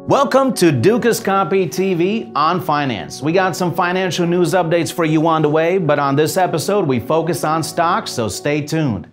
Welcome to Dukascopy TV on finance. We got some financial news updates for you on the way, but on this episode we focus on stocks, so stay tuned.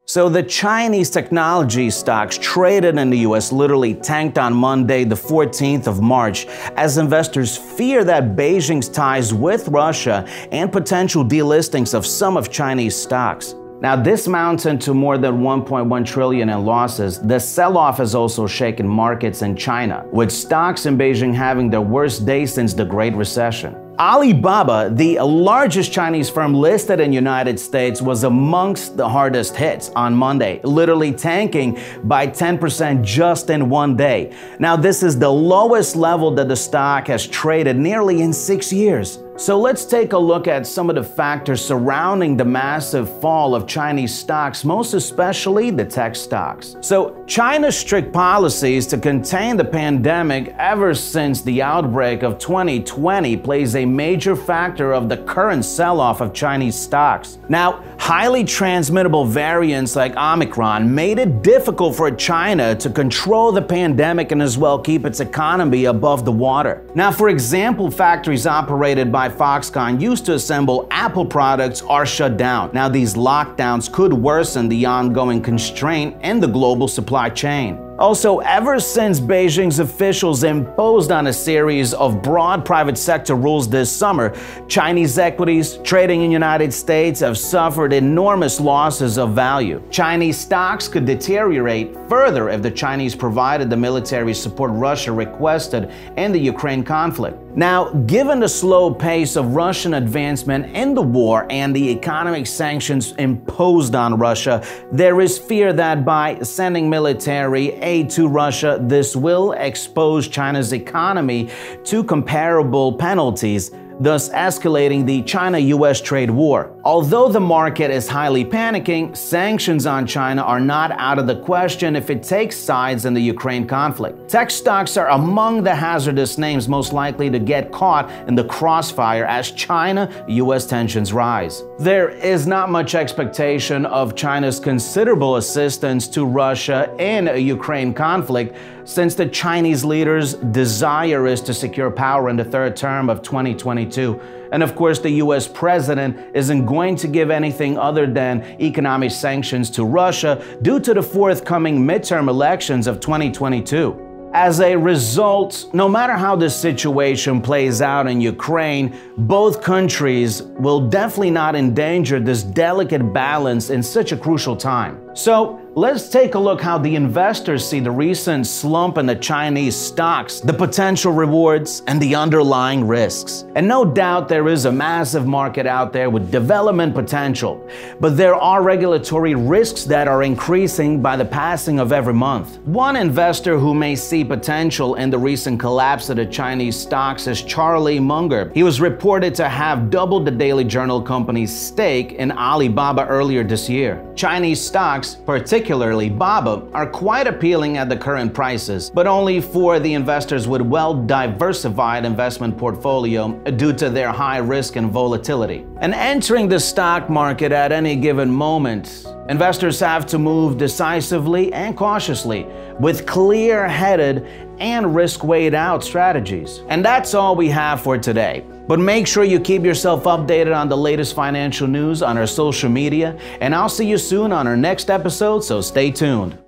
So the Chinese technology stocks traded in the US literally tanked on Monday, the 14th of March, as investors fear that Beijing's ties with Russia and potential delistings of some of Chinese stocks. Now, this mounted to more than 1.1 trillion in losses. The sell-off has also shaken markets in China, with stocks in Beijing having their worst day since the Great Recession. Alibaba, the largest Chinese firm listed in the United States, was amongst the hardest hits on Monday, literally tanking by 10% just in one day. Now, this is the lowest level that the stock has traded nearly in 6 years. So let's take a look at some of the factors surrounding the massive fall of Chinese stocks, most especially the tech stocks. So China's strict policies to contain the pandemic ever since the outbreak of 2020 plays a major factor of the current sell-off of Chinese stocks. Now, highly transmittable variants like Omicron made it difficult for China to control the pandemic and as well keep its economy above the water. Now, for example, factories operated by Foxconn used to assemble Apple products are shut down. Now, these lockdowns could worsen the ongoing constraint in the global supply chain. Also, ever since Beijing's officials imposed on a series of broad private sector rules this summer, Chinese equities trading in the United States have suffered enormous losses of value. Chinese stocks could deteriorate further if the Chinese provided the military support Russia requested in the Ukraine conflict. Now, given the slow pace of Russian advancement in the war and the economic sanctions imposed on Russia, there is fear that by sending military aid to Russia, this will expose China's economy to comparable penalties, thus escalating the China-US trade war. Although the market is highly panicking, sanctions on China are not out of the question if it takes sides in the Ukraine conflict. Tech stocks are among the hazardous names most likely to get caught in the crossfire as China-US tensions rise. There is not much expectation of China's considerable assistance to Russia in a Ukraine conflict, since the Chinese leader's desire is to secure power in the third term of 2022. And of course, the US president isn't going to give anything other than economic sanctions to Russia due to the forthcoming midterm elections of 2022. As a result, no matter how this situation plays out in Ukraine, both countries will definitely not endanger this delicate balance in such a crucial time. So, let's take a look how the investors see the recent slump in the Chinese stocks, the potential rewards, and the underlying risks. And no doubt there is a massive market out there with development potential, but there are regulatory risks that are increasing by the passing of every month. One investor who may see potential in the recent collapse of the Chinese stocks is Charlie Munger. He was reported to have doubled the Daily Journal company's stake in Alibaba earlier this year. Chinese stocks, particularly BABA, are quite appealing at the current prices, but only for the investors with well-diversified investment portfolio due to their high risk and volatility. And entering the stock market at any given moment, investors have to move decisively and cautiously with clear-headed and risk-weighed-out strategies. And that's all we have for today. But make sure you keep yourself updated on the latest financial news on our social media, and I'll see you soon on our next episode, so stay tuned.